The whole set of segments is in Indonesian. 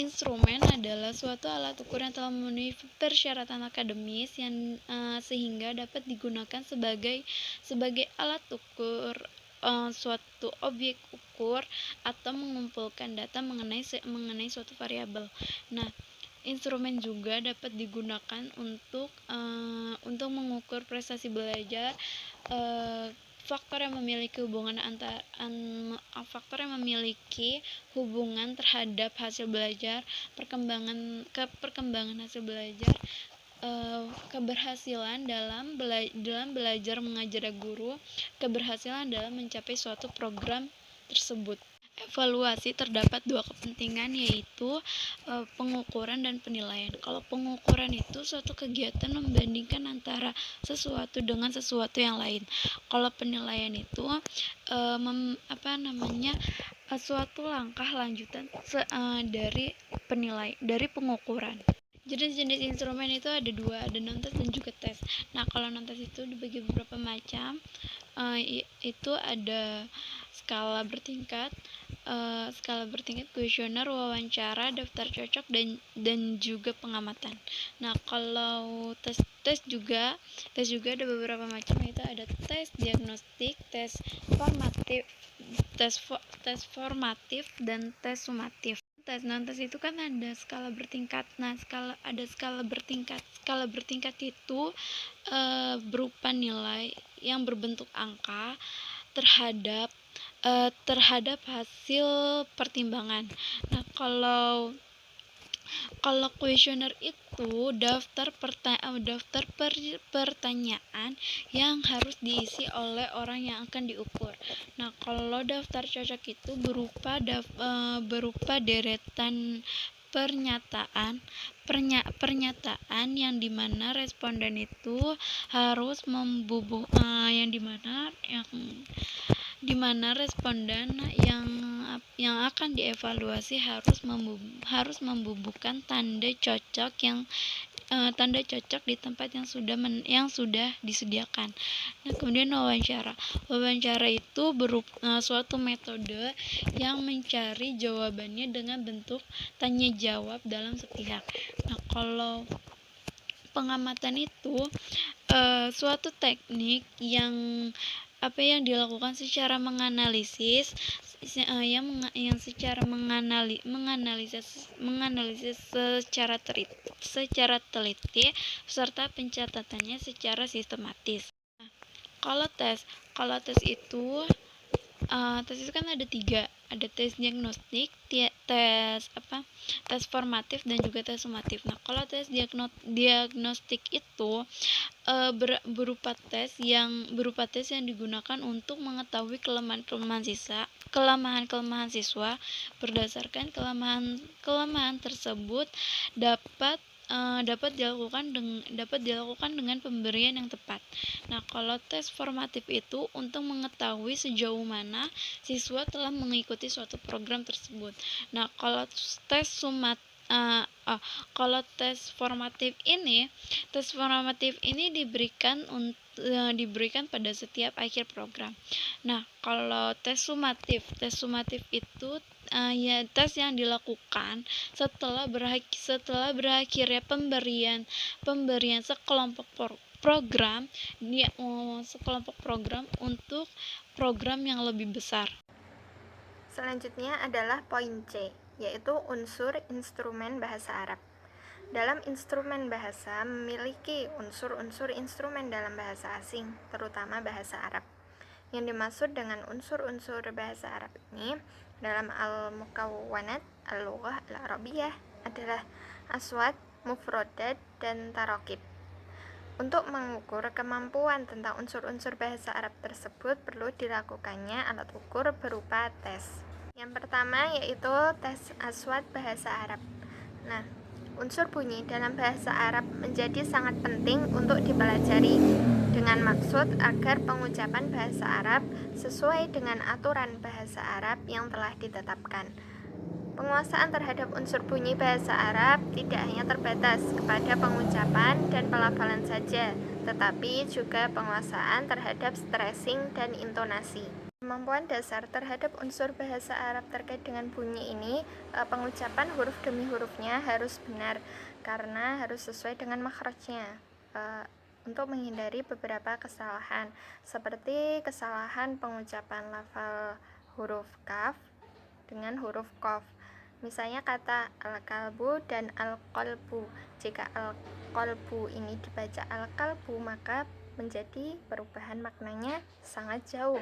Instrumen adalah suatu alat ukur yang telah memenuhi persyaratan akademis yang sehingga dapat digunakan sebagai alat ukur suatu objek ukur atau mengumpulkan data mengenai suatu variabel. Nah, instrumen juga dapat digunakan untuk mengukur prestasi belajar, faktor yang memiliki hubungan terhadap hasil belajar, perkembangan hasil belajar, keberhasilan dalam belajar mengajar guru, keberhasilan dalam mencapai suatu program tersebut. Evaluasi terdapat dua kepentingan, yaitu pengukuran dan penilaian. Kalau pengukuran itu suatu kegiatan membandingkan antara sesuatu dengan sesuatu yang lain. Kalau penilaian itu suatu langkah lanjutan dari pengukuran. Jenis-jenis instrumen itu ada dua, ada non-tes dan juga tes. Nah, kalau non-tes itu dibagi beberapa macam. Itu ada skala bertingkat, kuesioner, wawancara, daftar cocok, dan juga pengamatan. Nah, kalau tes juga ada beberapa macam, yaitu ada tes diagnostik, tes formatif, dan tes sumatif. Non-tes itu kan ada skala bertingkat. Nah, skala bertingkat itu berupa nilai yang berbentuk angka terhadap hasil pertimbangan. Nah, kalau kuesioner itu daftar pertanyaan yang harus diisi oleh orang yang akan diukur. Nah, kalau daftar cocok itu berupa deretan pernyataan yang dimana responden itu harus dimana responden yang akan dievaluasi harus membubuhkan tanda cocok di tempat yang sudah disediakan. Nah, kemudian wawancara itu suatu metode yang mencari jawabannya dengan bentuk tanya jawab dalam sepihak. Nah, kalau pengamatan itu suatu teknik yang dilakukan secara menganalisis secara teliti serta pencatatannya secara sistematis. Kalau tes itu kan ada tiga, ada tes diagnostik, tes formatif, dan juga tes sumatif. Nah, kalau tes diagnostik itu berupa tes yang digunakan untuk mengetahui kelemahan siswa. Berdasarkan kelemahan tersebut dapat dilakukan dengan pemberian yang tepat. Nah, kalau tes formatif itu untuk mengetahui sejauh mana siswa telah mengikuti suatu program tersebut. Nah, kalau tes formatif ini diberikan pada setiap akhir program. Nah, kalau tes sumatif itu tes yang dilakukan setelah berakhirnya pemberian sekelompok program untuk program yang lebih besar. Selanjutnya adalah poin C, yaitu unsur instrumen bahasa Arab. Dalam instrumen bahasa memiliki unsur-unsur instrumen dalam bahasa asing, terutama bahasa Arab. Yang dimaksud dengan unsur-unsur bahasa Arab ini dalam al-mukawwanat al-lughah al-arabiyah adalah aswat, mufrodat, dan tarokib. Untuk mengukur kemampuan tentang unsur-unsur bahasa Arab tersebut perlu dilakukannya alat ukur berupa tes. Yang pertama yaitu tes aswat bahasa Arab. Nah, unsur bunyi dalam bahasa Arab menjadi sangat penting untuk dipelajari dengan maksud agar pengucapan bahasa Arab sesuai dengan aturan bahasa Arab yang telah ditetapkan. Penguasaan terhadap unsur bunyi bahasa Arab tidak hanya terbatas kepada pengucapan dan pelafalan saja, tetapi juga penguasaan terhadap stressing dan intonasi. Kemampuan dasar terhadap unsur bahasa Arab terkait dengan bunyi ini, pengucapan huruf demi hurufnya harus benar karena harus sesuai dengan makhrajnya, untuk menghindari beberapa kesalahan seperti kesalahan pengucapan lafal huruf kaf dengan huruf qaf. Misalnya kata al-kalbu dan al-qalbu. Jika al-qalbu ini dibaca al-kalbu, maka menjadi perubahan maknanya sangat jauh.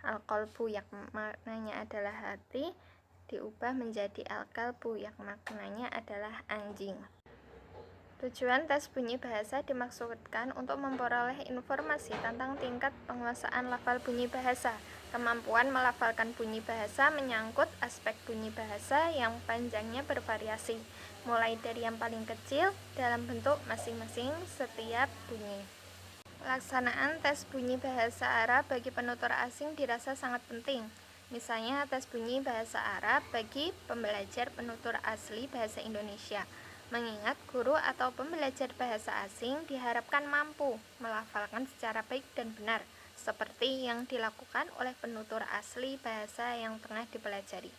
Al-qalbu yang maknanya adalah hati diubah menjadi al-kalbu yang maknanya adalah anjing. Tujuan tes bunyi bahasa dimaksudkan untuk memperoleh informasi tentang tingkat penguasaan lafal bunyi bahasa. Kemampuan melafalkan bunyi bahasa menyangkut aspek bunyi bahasa yang panjangnya bervariasi, mulai dari yang paling kecil dalam bentuk masing-masing setiap bunyi. Pelaksanaan tes bunyi bahasa Arab bagi penutur asing dirasa sangat penting. Misalnya tes bunyi bahasa Arab bagi pembelajar penutur asli bahasa Indonesia. Mengingat guru atau pembelajar bahasa asing diharapkan mampu melafalkan secara baik dan benar, seperti yang dilakukan oleh penutur asli bahasa yang tengah dipelajari.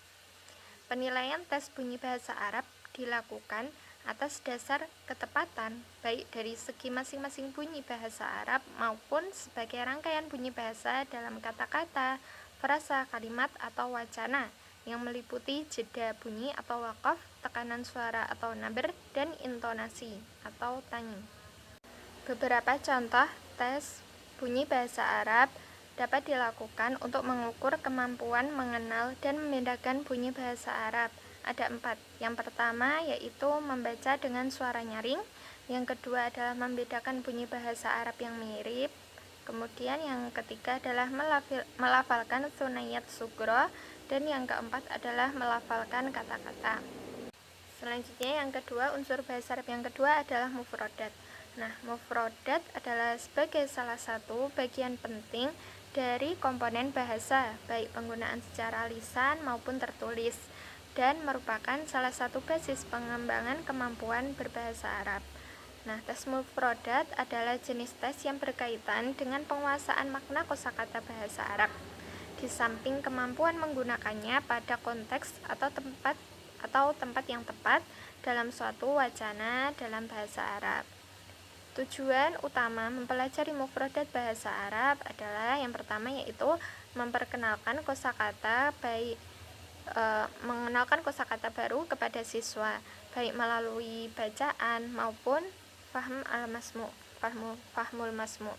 Penilaian tes bunyi bahasa Arab dilakukan atas dasar ketepatan baik dari segi masing-masing bunyi bahasa Arab maupun sebagai rangkaian bunyi bahasa dalam kata-kata, frasa, kalimat, atau wacana yang meliputi jeda bunyi atau waqaf, tekanan suara atau naber, dan intonasi atau tanging. Beberapa contoh tes bunyi bahasa Arab dapat dilakukan untuk mengukur kemampuan mengenal dan membedakan bunyi bahasa Arab. Ada 4. Yang pertama yaitu membaca dengan suara nyaring. Yang kedua adalah membedakan bunyi bahasa Arab yang mirip. Kemudian yang ketiga adalah melafalkan sunayat sugro. Dan yang keempat adalah melafalkan kata-kata. Selanjutnya yang kedua, unsur bahasa Arab yang kedua adalah mufrodat. Nah, mufrodat adalah sebagai salah satu bagian penting dari komponen bahasa, baik penggunaan secara lisan maupun tertulis, dan merupakan salah satu basis pengembangan kemampuan berbahasa Arab. Nah, tes mufrodat adalah jenis tes yang berkaitan dengan penguasaan makna kosakata bahasa Arab. Di samping kemampuan menggunakannya pada konteks atau tempat yang tepat dalam suatu wacana dalam bahasa Arab. Tujuan utama mempelajari mufradat bahasa Arab adalah yang pertama yaitu memperkenalkan kosakata mengenalkan kosakata baru kepada siswa, baik melalui bacaan maupun fahmul masmu.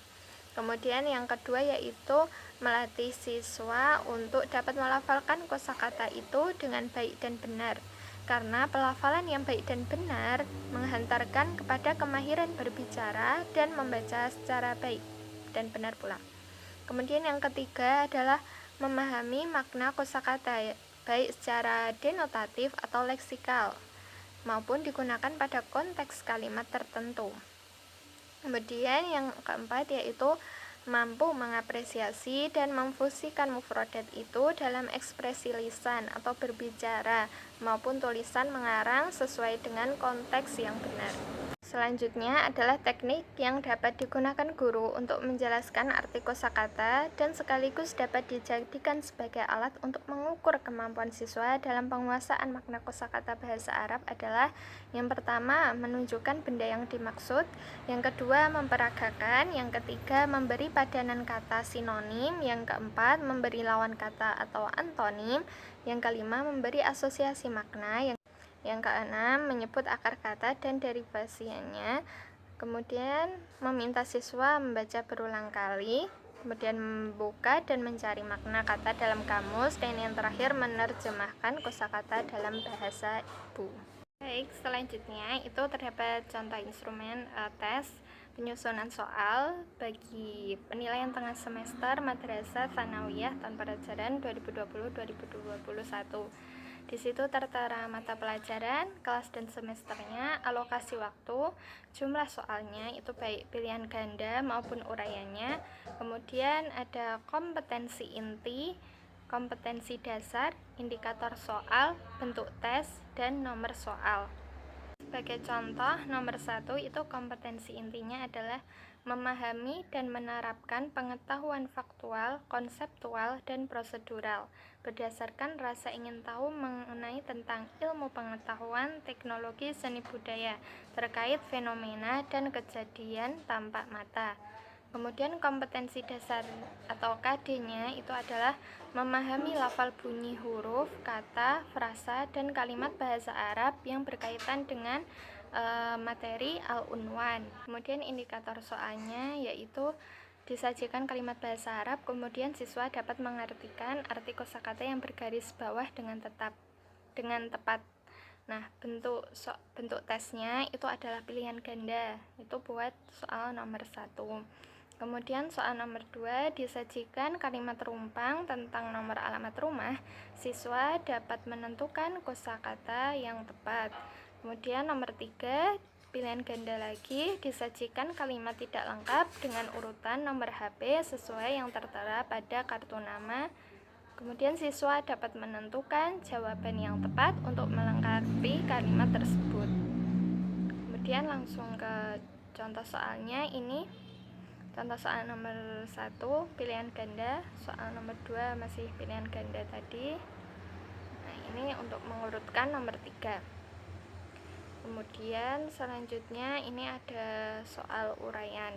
Kemudian yang kedua yaitu melatih siswa untuk dapat melafalkan kosakata itu dengan baik dan benar. Karena pelafalan yang baik dan benar menghantarkan kepada kemahiran berbicara dan membaca secara baik dan benar pula. Kemudian yang ketiga adalah memahami makna kosakata baik secara denotatif atau leksikal maupun digunakan pada konteks kalimat tertentu. Kemudian yang keempat yaitu mampu mengapresiasi dan memfusikan mufradat itu dalam ekspresi lisan atau berbicara maupun tulisan mengarang sesuai dengan konteks yang benar. Selanjutnya adalah teknik yang dapat digunakan guru untuk menjelaskan arti kosakata dan sekaligus dapat dijadikan sebagai alat untuk mengukur kemampuan siswa dalam penguasaan makna kosakata bahasa Arab adalah yang pertama, menunjukkan benda yang dimaksud, yang kedua, memperagakan, yang ketiga, memberi padanan kata sinonim, yang keempat, memberi lawan kata atau antonim, yang kelima, memberi asosiasi makna, yang keenam, menyebut akar kata dan derivasinya. Kemudian meminta siswa membaca berulang kali, kemudian membuka dan mencari makna kata dalam kamus, dan yang terakhir menerjemahkan kosakata dalam bahasa ibu. Baik, selanjutnya itu terdapat contoh instrumen tes penyusunan soal bagi penilaian tengah semester Madrasah Tsanawiyah tahun pelajaran 2020-2021. Di situ tertera mata pelajaran, kelas dan semesternya, alokasi waktu, jumlah soalnya itu baik pilihan ganda maupun uraiannya. Kemudian ada kompetensi inti, kompetensi dasar, indikator soal, bentuk tes, dan nomor soal. Sebagai contoh, nomor 1 itu kompetensi intinya adalah memahami dan menerapkan pengetahuan faktual, konseptual, dan prosedural berdasarkan rasa ingin tahu mengenai tentang ilmu pengetahuan, teknologi, seni budaya terkait fenomena dan kejadian tampak mata. Kemudian kompetensi dasar atau KD-nya itu adalah memahami lafal bunyi huruf, kata, frasa, dan kalimat bahasa Arab yang berkaitan dengan materi al-unwan. Kemudian indikator soalnya yaitu disajikan kalimat bahasa Arab, kemudian siswa dapat mengartikan arti kosakata yang bergaris bawah dengan tepat. Nah, bentuk tesnya itu adalah pilihan ganda. Itu buat soal nomor 1. Kemudian soal nomor 2 disajikan kalimat rumpang tentang nomor alamat rumah. Siswa dapat menentukan kosakata yang tepat. Kemudian nomor 3 pilihan ganda lagi, disajikan kalimat tidak lengkap dengan urutan nomor HP sesuai yang tertera pada kartu nama. Kemudian siswa dapat menentukan jawaban yang tepat untuk melengkapi kalimat tersebut. Kemudian langsung ke contoh soalnya. Ini contoh soal nomor 1 pilihan ganda, soal nomor 2 masih pilihan ganda tadi. Nah, ini untuk mengurutkan nomor 3. Kemudian selanjutnya ini ada soal uraian.